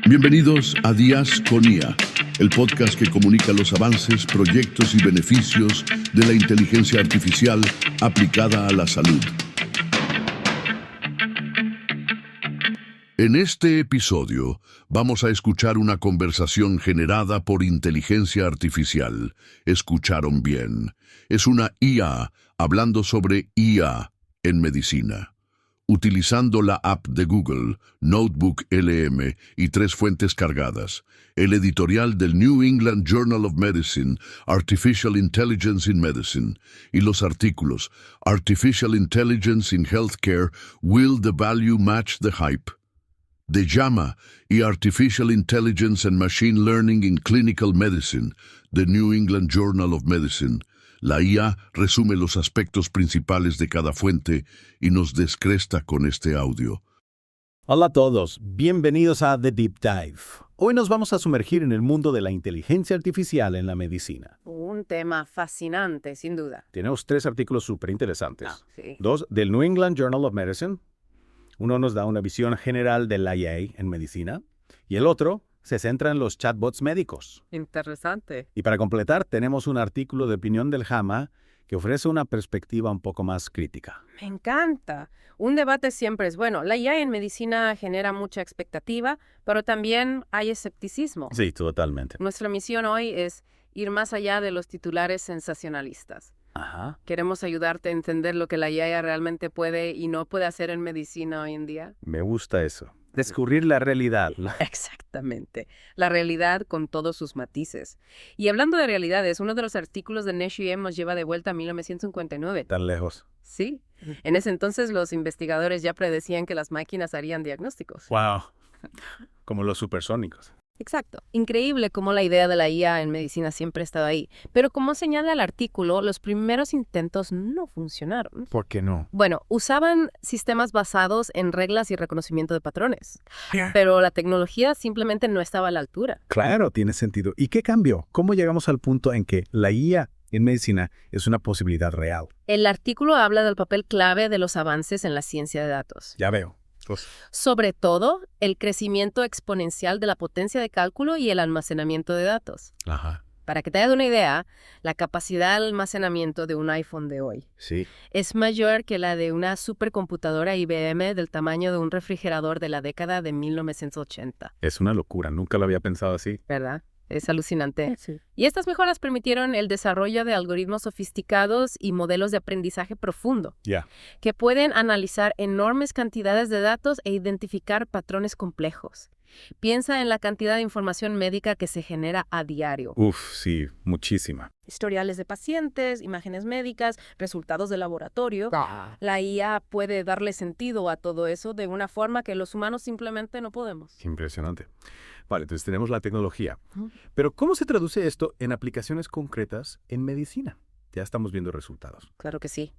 Bienvenidos a Días con IA, el podcast que comunica los avances, proyectos y beneficios de la inteligencia artificial aplicada a la salud. En este episodio vamos a escuchar una conversación generada por inteligencia artificial. ¿Escucharon bien? Es una IA hablando sobre IA en medicina. Utilizando la app de Google, Notebook LM y 3 fuentes cargadas, el editorial del New England Journal of Medicine, Artificial Intelligence in Medicine, y los artículos Artificial Intelligence in Healthcare, Will the Value Match the Hype?, de JAMA y Artificial Intelligence and Machine Learning in Clinical Medicine, The New England Journal of Medicine. La IA resume los aspectos principales de cada fuente y nos descresta con este audio. Hola a todos, bienvenidos a The Deep Dive. Hoy nos vamos a sumergir en el mundo de la inteligencia artificial en la medicina. Un tema fascinante, sin duda. Tenemos 3 artículos súper interesantes. Sí. 2 del New England Journal of Medicine. Uno nos da una visión general de la IA en medicina y el otro se centra en los chatbots médicos. Interesante. Y para completar, tenemos un artículo de opinión del JAMA que ofrece una perspectiva un poco más crítica. Me encanta. Un debate siempre es bueno. La IA en medicina genera mucha expectativa, pero también hay escepticismo. Sí, totalmente. Nuestra misión hoy es ir más allá de los titulares sensacionalistas. Ajá. Queremos ayudarte a entender lo que la IA realmente puede y no puede hacer en medicina hoy en día. Me gusta eso. Descubrir la realidad. Exactamente. La realidad con todos sus matices. Y hablando de realidades, uno de los artículos de NeshUM nos lleva de vuelta a 1959. Tan lejos. Sí. En ese entonces los investigadores ya predecían que las máquinas harían diagnósticos. Wow. Como los supersónicos. Exacto. Increíble cómo la idea de la IA en medicina siempre ha estado ahí. Pero como señala el artículo, los primeros intentos no funcionaron. ¿Por qué no? Bueno, usaban sistemas basados en reglas y reconocimiento de patrones. Pero la tecnología simplemente no estaba a la altura. Claro, tiene sentido. ¿Y qué cambió? ¿Cómo llegamos al punto en que la IA en medicina es una posibilidad real? El artículo habla del papel clave de los avances en la ciencia de datos. Ya veo. Sobre todo, el crecimiento exponencial de la potencia de cálculo y el almacenamiento de datos. Ajá. Para que te hagas una idea, la capacidad de almacenamiento de un iPhone de hoy Sí. es mayor que la de una supercomputadora IBM del tamaño de un refrigerador de la década de 1980. Es una locura. Nunca lo había pensado así. ¿Verdad? Es alucinante. Sí. Y estas mejoras permitieron el desarrollo de algoritmos sofisticados y modelos de aprendizaje profundo, Ya. que pueden analizar enormes cantidades de datos e identificar patrones complejos. Piensa en la cantidad de información médica que se genera a diario. Uf, sí, muchísima. Historiales de pacientes, imágenes médicas, resultados de laboratorio. La IA puede darle sentido a todo eso de una forma que los humanos simplemente no podemos. Impresionante. Vale, entonces tenemos la tecnología. Ujú. Pero ¿cómo se traduce esto en aplicaciones concretas en medicina? Ya estamos viendo resultados. Claro que sí.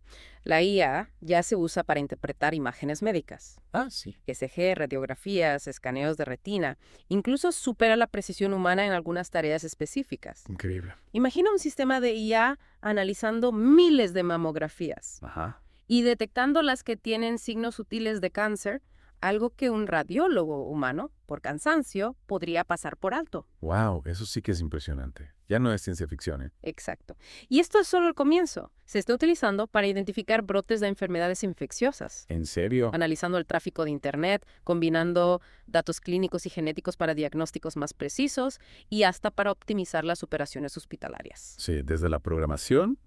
La IA ya se usa para interpretar imágenes médicas. Sí. ECG, radiografías, escaneos de retina. Incluso supera la precisión humana en algunas tareas específicas. Increíble. Imagina un sistema de IA analizando miles de mamografías Ajá. y detectando las que tienen signos sutiles de cáncer, algo que un radiólogo humano, por cansancio, podría pasar por alto. Wow, eso sí que es impresionante. Ya no es ciencia ficción, ¿eh? Exacto. Y esto es solo el comienzo. Se está utilizando para identificar brotes de enfermedades infecciosas, ¿En serio? analizando el tráfico de Internet, combinando datos clínicos y genéticos para diagnósticos más precisos y hasta para optimizar las operaciones hospitalarias. Sí, desde la programación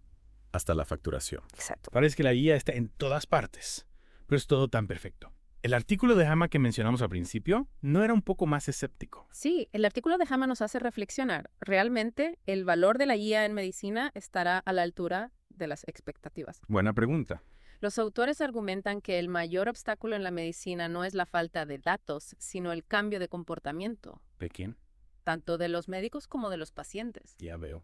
hasta la facturación. Exacto. Parece que la IA está en todas partes, pero es todo tan perfecto. El artículo de JAMA que mencionamos al principio no era un poco más escéptico. Sí, el artículo de JAMA nos hace reflexionar. Realmente, el valor de la IA en medicina estará a la altura de las expectativas. Buena pregunta. Los autores argumentan que el mayor obstáculo en la medicina no es la falta de datos, sino el cambio de comportamiento, ¿De quién? tanto de los médicos como de los pacientes. Ya veo.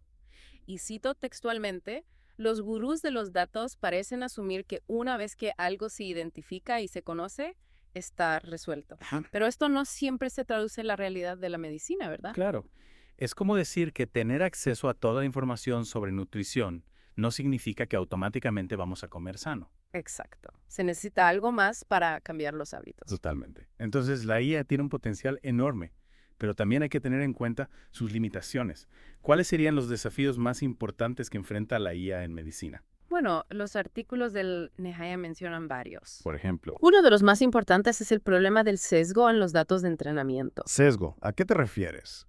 Y cito textualmente, los gurús de los datos parecen asumir que una vez que algo se identifica y se conoce, está resuelto. Ajá. Pero esto no siempre se traduce en la realidad de la medicina, ¿verdad? Claro. Es como decir que tener acceso a toda información sobre nutrición no significa que automáticamente vamos a comer sano. Exacto. Se necesita algo más para cambiar los hábitos. Totalmente. Entonces la IA tiene un potencial enorme, pero también hay que tener en cuenta sus limitaciones. ¿Cuáles serían los desafíos más importantes que enfrenta la IA en medicina? Bueno, los artículos del NEHAIA mencionan varios. Por ejemplo, Uno de los más importantes es el problema del sesgo en los datos de entrenamiento. Sesgo, ¿a qué te refieres?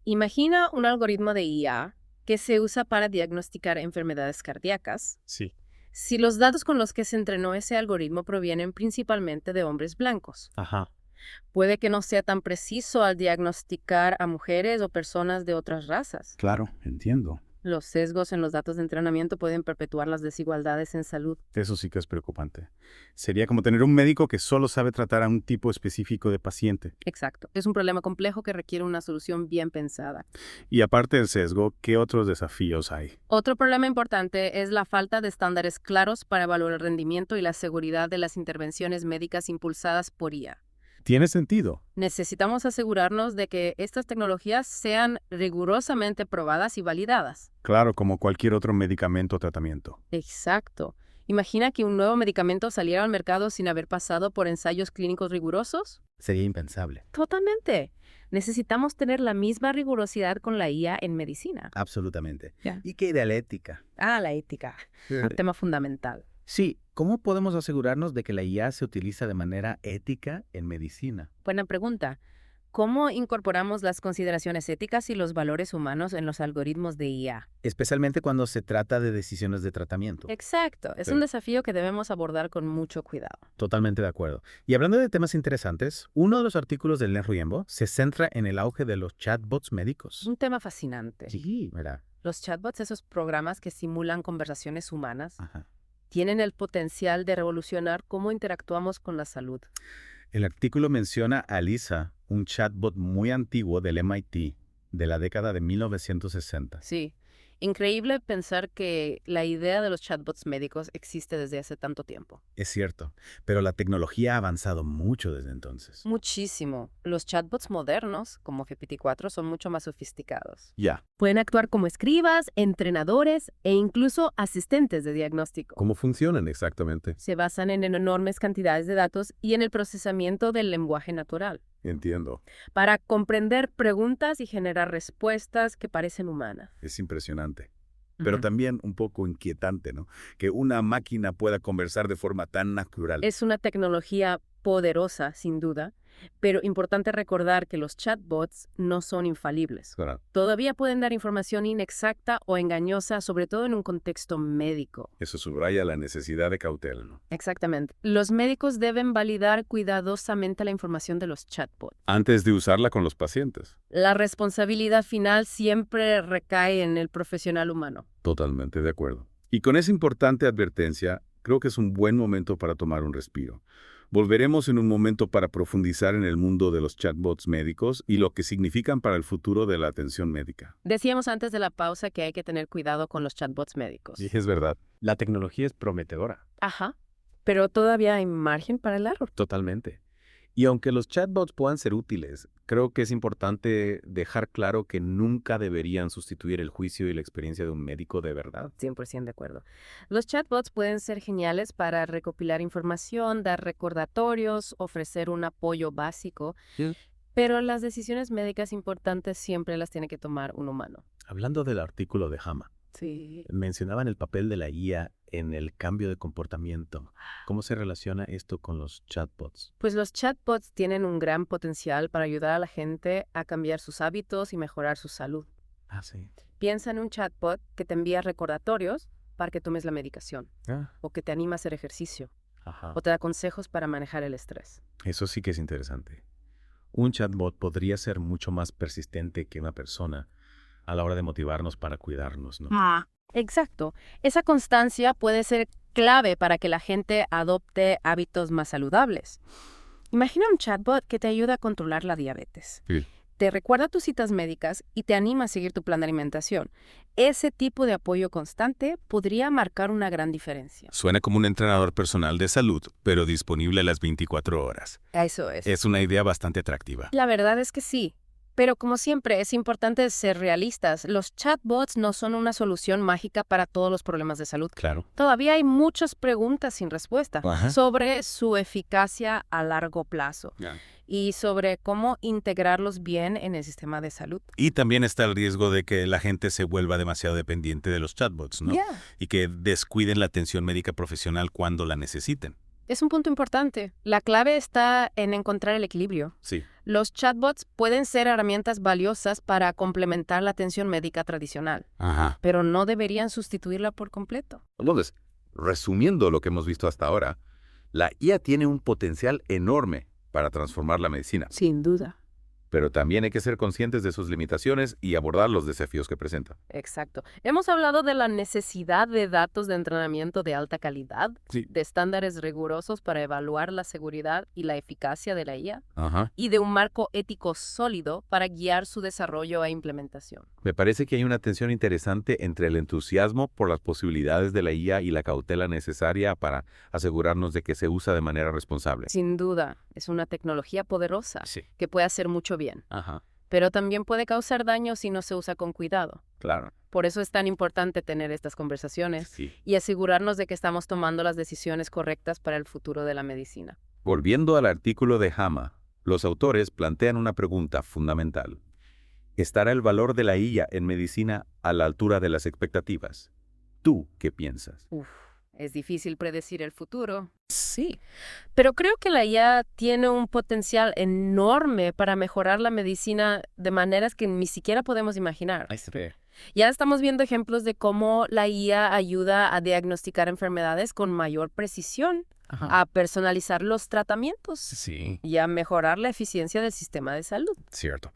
Imagina un algoritmo de IA que se usa para diagnosticar enfermedades cardíacas. sí. Si los datos con los que se entrenó ese algoritmo provienen principalmente de hombres blancos, Ajá. puede que no sea tan preciso al diagnosticar a mujeres o personas de otras razas. Claro, entiendo. Los sesgos en los datos de entrenamiento pueden perpetuar las desigualdades en salud. Eso sí que es preocupante. Sería como tener un médico que solo sabe tratar a un tipo específico de paciente. Exacto. Es un problema complejo que requiere una solución bien pensada. Y aparte del sesgo, ¿qué otros desafíos hay? Otro problema importante es la falta de estándares claros para evaluar el rendimiento y la seguridad de las intervenciones médicas impulsadas por IA. Tiene sentido. Necesitamos asegurarnos de que estas tecnologías sean rigurosamente probadas y validadas. Claro, como cualquier otro medicamento o tratamiento. Exacto. Imagina que un nuevo medicamento saliera al mercado sin haber pasado por ensayos clínicos rigurosos. Sería impensable. Totalmente. Necesitamos tener la misma rigurosidad con la IA en medicina. Absolutamente. Ya. ¿Y qué de la ética? La ética. Un tema fundamental. Sí, ¿cómo podemos asegurarnos de que la IA se utiliza de manera ética en medicina? Buena pregunta. ¿Cómo incorporamos las consideraciones éticas y los valores humanos en los algoritmos de IA? Especialmente cuando se trata de decisiones de tratamiento. Exacto. Es Sí. un desafío que debemos abordar con mucho cuidado. Totalmente de acuerdo. Y hablando de temas interesantes, uno de los artículos del NetRiembo se centra en el auge de los chatbots médicos. Es un tema fascinante. Sí, ¿verdad? Los chatbots, esos programas que simulan conversaciones humanas, Ajá. tienen el potencial de revolucionar cómo interactuamos con la salud. El artículo menciona a Lisa, un chatbot muy antiguo del MIT, de la década de 1960. Sí. Increíble pensar que la idea de los chatbots médicos existe desde hace tanto tiempo. Es cierto, pero la tecnología ha avanzado mucho desde entonces. Muchísimo. Los chatbots modernos, como GPT-4, son mucho más sofisticados. Ya. Pueden actuar como escribas, entrenadores e incluso asistentes de diagnóstico. ¿Cómo funcionan exactamente? Se basan en enormes cantidades de datos y en el procesamiento del lenguaje natural, Entiendo. para comprender preguntas y generar respuestas que parecen humanas. Es impresionante. Pero Ujú. también un poco inquietante, ¿no? Que una máquina pueda conversar de forma tan natural. Es una tecnología poderosa, sin duda, pero importante recordar que los chatbots no son infalibles. Claro, Todavía pueden dar información inexacta o engañosa, sobre todo en un contexto médico. eso subraya la necesidad de cautela, ¿no? Exactamente. Los médicos deben validar cuidadosamente la información de los chatbots. Antes de usarla con los pacientes. La responsabilidad final siempre recae en el profesional humano. Totalmente de acuerdo. Y con esa importante advertencia, creo que es un buen momento para tomar un respiro. Volveremos en un momento para profundizar en el mundo de los chatbots médicos y lo que significan para el futuro de la atención médica. Decíamos antes de la pausa que hay que tener cuidado con los chatbots médicos. Y es verdad. La tecnología es prometedora, Ajá. Pero todavía hay margen para el error. totalmente. Y aunque los chatbots puedan ser útiles, creo que es importante dejar claro que nunca deberían sustituir el juicio y la experiencia de un médico de verdad. 100% de acuerdo. Los chatbots pueden ser geniales para recopilar información, dar recordatorios, ofrecer un apoyo básico, Sí. pero las decisiones médicas importantes siempre las tiene que tomar un humano. Hablando del artículo de Hama, Sí. mencionaban el papel de la IA en el cambio de comportamiento. ¿Cómo se relaciona esto con los chatbots? Pues los chatbots tienen un gran potencial para ayudar a la gente a cambiar sus hábitos y mejorar su salud. Ah, sí. Piensa en un chatbot que te envía recordatorios para que tomes la medicación, Ah, o que te anima a hacer ejercicio, ajá. o te da consejos para manejar el estrés. Eso sí que es interesante. Un chatbot podría ser mucho más persistente que una persona a la hora de motivarnos para cuidarnos, ¿no? Exacto. Esa constancia puede ser clave para que la gente adopte hábitos más saludables. Imagina un chatbot que te ayuda a controlar la diabetes. Sí. Te recuerda tus citas médicas y te anima a seguir tu plan de alimentación. Ese tipo de apoyo constante podría marcar una gran diferencia. Suena como un entrenador personal de salud, pero disponible a las 24 horas. Eso es. Es una idea bastante atractiva. La verdad es que sí. Pero como siempre, es importante ser realistas. Los chatbots no son una solución mágica para todos los problemas de salud. Claro. Todavía hay muchas preguntas sin respuesta Ajá. sobre su eficacia a largo plazo Ya. y sobre cómo integrarlos bien en el sistema de salud. Y también está el riesgo de que la gente se vuelva demasiado dependiente de los chatbots, ¿no? Ya. Y que descuiden la atención médica profesional cuando la necesiten. Es un punto importante. La clave está en encontrar el equilibrio. Sí. Los chatbots pueden ser herramientas valiosas para complementar la atención médica tradicional, Ajá. pero no deberían sustituirla por completo. Entonces, resumiendo lo que hemos visto hasta ahora, la IA tiene un potencial enorme para transformar la medicina, Sin duda. pero también hay que ser conscientes de sus limitaciones y abordar los desafíos que presenta. Exacto. Hemos hablado de la necesidad de datos de entrenamiento de alta calidad, Sí. de estándares rigurosos para evaluar la seguridad y la eficacia de la IA, Ajá. y de un marco ético sólido para guiar su desarrollo e implementación. Me parece que hay una tensión interesante entre el entusiasmo por las posibilidades de la IA y la cautela necesaria para asegurarnos de que se usa de manera responsable. Sin duda, es una tecnología poderosa Sí. que puede hacer mucho bien, Ajá. pero también puede causar daño si no se usa con cuidado. Claro. Por eso es tan importante tener estas conversaciones Sí. y asegurarnos de que estamos tomando las decisiones correctas para el futuro de la medicina. Volviendo al artículo de Hama, los autores plantean una pregunta fundamental. ¿Estará el valor de la IA en medicina a la altura de las expectativas? ¿Tú qué piensas? Es difícil predecir el futuro. Sí, pero creo que la IA tiene un potencial enorme para mejorar la medicina de maneras que ni siquiera podemos imaginar. Ya estamos viendo ejemplos de cómo la IA ayuda a diagnosticar enfermedades con mayor precisión, a personalizar los tratamientos Sí, y a mejorar la eficiencia del sistema de salud. cierto.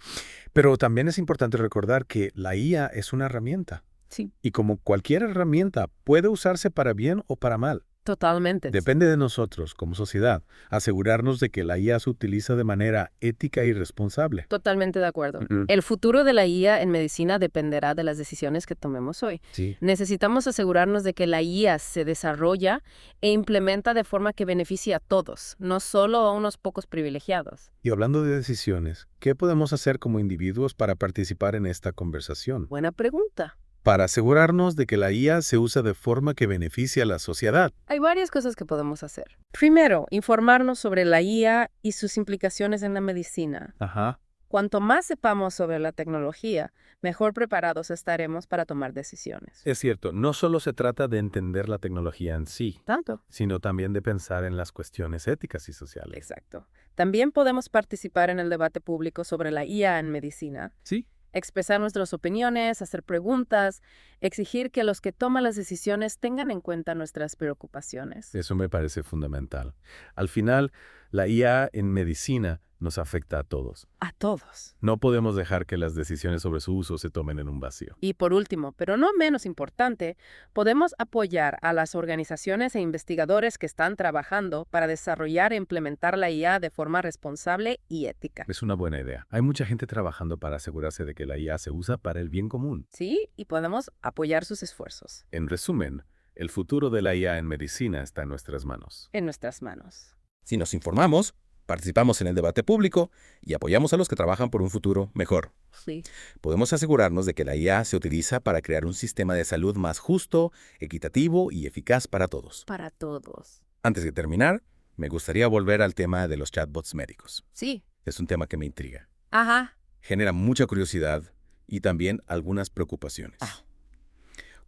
Pero también es importante recordar que la IA es una herramienta. Sí. Y como cualquier herramienta, puede usarse para bien o para mal. Totalmente. Depende de nosotros, como sociedad, asegurarnos de que la IA se utiliza de manera ética y responsable. Totalmente de acuerdo. Ujú. El futuro de la IA en medicina dependerá de las decisiones que tomemos hoy. Sí. Necesitamos asegurarnos de que la IA se desarrolla e implementa de forma que beneficie a todos, no solo a unos pocos privilegiados. Y hablando de decisiones, ¿qué podemos hacer como individuos para participar en esta conversación? Buena pregunta. Para asegurarnos de que la IA se usa de forma que beneficie a la sociedad. Hay varias cosas que podemos hacer. Primero, informarnos sobre la IA y sus implicaciones en la medicina. Ajá. Cuanto más sepamos sobre la tecnología, mejor preparados estaremos para tomar decisiones. Es cierto, no solo se trata de entender la tecnología en sí, Tanto. sino también de pensar en las cuestiones éticas y sociales. Exacto. También podemos participar en el debate público sobre la IA en medicina. Sí. Expresar nuestras opiniones, hacer preguntas, exigir que los que toman las decisiones tengan en cuenta nuestras preocupaciones. Eso me parece fundamental. Al final, la IA en medicina nos afecta a todos. A todos. No podemos dejar que las decisiones sobre su uso se tomen en un vacío. Y por último, pero no menos importante, podemos apoyar a las organizaciones e investigadores que están trabajando para desarrollar e implementar la IA de forma responsable y ética. Es una buena idea. Hay mucha gente trabajando para asegurarse de que la IA se usa para el bien común. Sí, y podemos apoyar sus esfuerzos. En resumen, el futuro de la IA en medicina está en nuestras manos. En nuestras manos. Si nos informamos, participamos en el debate público y apoyamos a los que trabajan por un futuro mejor, Sí. podemos asegurarnos de que la IA se utiliza para crear un sistema de salud más justo, equitativo y eficaz para todos. Para todos. Antes de terminar, me gustaría volver al tema de los chatbots médicos. Sí. Es un tema que me intriga. Ajá. Genera mucha curiosidad y también algunas preocupaciones.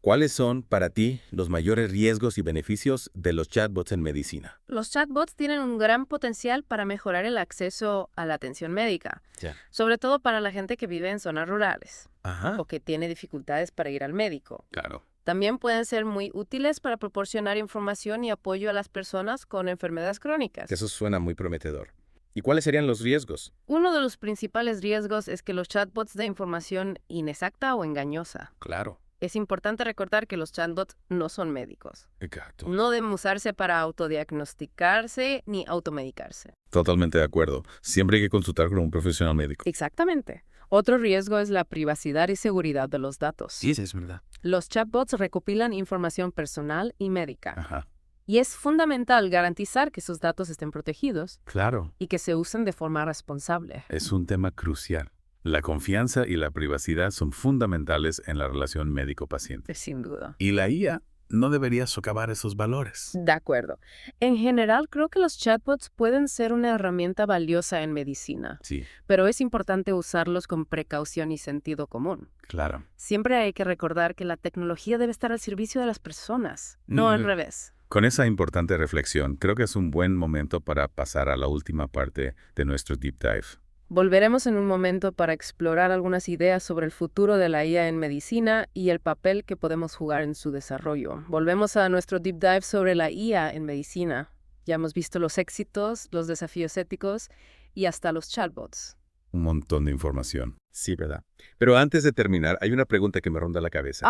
¿Cuáles son, para ti, los mayores riesgos y beneficios de los chatbots en medicina? Los chatbots tienen un gran potencial para mejorar el acceso a la atención médica, Ya. sobre todo para la gente que vive en zonas rurales Ajá. o que tiene dificultades para ir al médico. Claro. También pueden ser muy útiles para proporcionar información y apoyo a las personas con enfermedades crónicas. Eso suena muy prometedor. ¿Y cuáles serían los riesgos? Uno de los principales riesgos es que los chatbots den información inexacta o engañosa. Claro. Es importante recordar que los chatbots no son médicos. Exacto. No deben usarse para autodiagnosticarse ni automedicarse. Totalmente de acuerdo. Siempre hay que consultar con un profesional médico. Exactamente. Otro riesgo es la privacidad y seguridad de los datos. es verdad. Los chatbots recopilan información personal y médica. Ajá. Y es fundamental garantizar que sus datos estén protegidos Claro. y que se usen de forma responsable. Es un tema crucial. La confianza y la privacidad son fundamentales en la relación médico-paciente. Sin duda. Y la IA no debería socavar esos valores. De acuerdo. En general, creo que los chatbots pueden ser una herramienta valiosa en medicina, Sí, pero es importante usarlos con precaución y sentido común. claro. Siempre hay que recordar que la tecnología debe estar al servicio de las personas, no al revés. Con esa importante reflexión, creo que es un buen momento para pasar a la última parte de nuestro Deep Dive. Volveremos en un momento para explorar algunas ideas sobre el futuro de la IA en medicina y el papel que podemos jugar en su desarrollo. Volvemos a nuestro deep dive sobre la IA en medicina. Ya hemos visto los éxitos, los desafíos éticos y hasta los chatbots. Un montón de información. Sí, ¿verdad? Pero antes de terminar, hay una pregunta que me ronda la cabeza.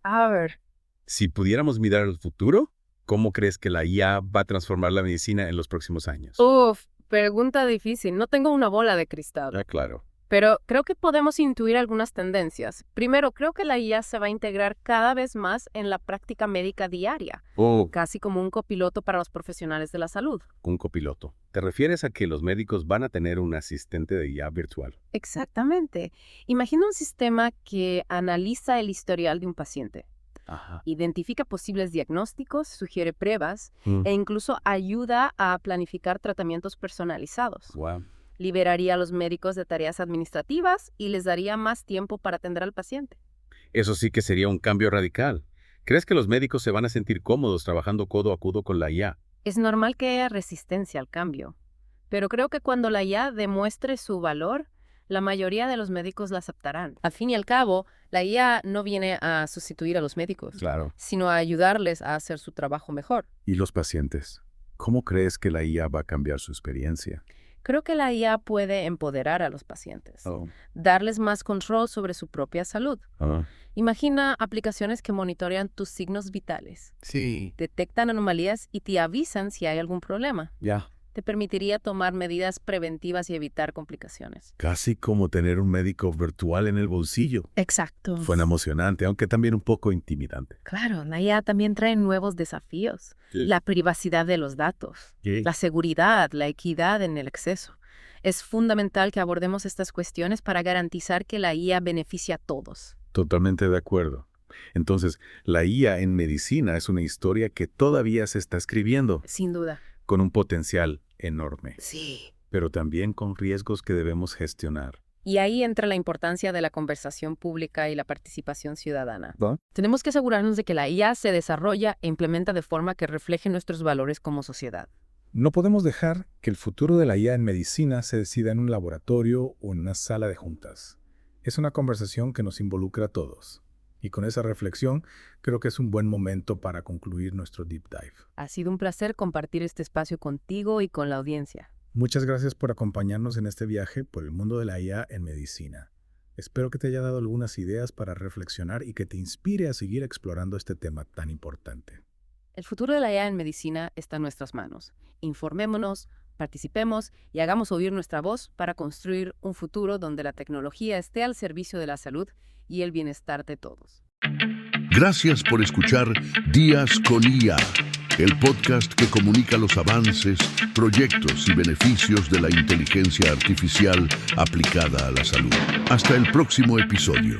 A ver. Si pudiéramos mirar al futuro, ¿cómo crees que la IA va a transformar la medicina en los próximos años? Pregunta difícil. No tengo una bola de cristal. Ah, claro. Pero creo que podemos intuir algunas tendencias. Primero, creo que la IA se va a integrar cada vez más en la práctica médica diaria, casi como un copiloto para los profesionales de la salud. Un copiloto. ¿Te refieres a que los médicos van a tener un asistente de IA virtual? Exactamente. Imagina un sistema que analiza el historial de un paciente. Ajá. Identifica posibles diagnósticos, sugiere pruebas e incluso ayuda a planificar tratamientos personalizados. Wow. Liberaría a los médicos de tareas administrativas y les daría más tiempo para atender al paciente. Eso sí que sería un cambio radical. ¿Crees que los médicos se van a sentir cómodos trabajando codo a codo con la IA? Es normal que haya resistencia al cambio, pero creo que cuando la IA demuestre su valor, la mayoría de los médicos la aceptarán. Al fin y al cabo, la IA no viene a sustituir a los médicos, Claro. sino a ayudarles a hacer su trabajo mejor. ¿Y los pacientes? ¿Cómo crees que la IA va a cambiar su experiencia? Creo que la IA puede empoderar a los pacientes, darles más control sobre su propia salud. Imagina aplicaciones que monitorean tus signos vitales, Sí. detectan anomalías y te avisan si hay algún problema. Ya. Te permitiría tomar medidas preventivas y evitar complicaciones. Casi como tener un médico virtual en el bolsillo. Exacto. Suena emocionante, aunque también un poco intimidante. Claro, la IA también trae nuevos desafíos. Sí. La privacidad de los datos, la seguridad, la equidad en el acceso. Es fundamental que abordemos estas cuestiones para garantizar que la IA beneficie a todos. Totalmente de acuerdo. Entonces, la IA en medicina es una historia que todavía se está escribiendo, Sin duda. con un potencial enorme, Sí. pero también con riesgos que debemos gestionar. Y ahí entra la importancia de la conversación pública y la participación ciudadana. ¿Va? Tenemos que asegurarnos de que la IA se desarrolla e implementa de forma que refleje nuestros valores como sociedad. No podemos dejar que el futuro de la IA en medicina se decida en un laboratorio o en una sala de juntas. Es una conversación que nos involucra a todos. Y con esa reflexión, creo que es un buen momento para concluir nuestro Deep Dive. Ha sido un placer compartir este espacio contigo y con la audiencia. Muchas gracias por acompañarnos en este viaje por el mundo de la IA en medicina. Espero que te haya dado algunas ideas para reflexionar y que te inspire a seguir explorando este tema tan importante. El futuro de la IA en medicina está en nuestras manos. Informémonos, participemos y hagamos oír nuestra voz para construir un futuro donde la tecnología esté al servicio de la salud y el bienestar de todos. Gracias por escuchar Días con IA, el podcast que comunica los avances, proyectos y beneficios de la inteligencia artificial aplicada a la salud. Hasta el próximo episodio.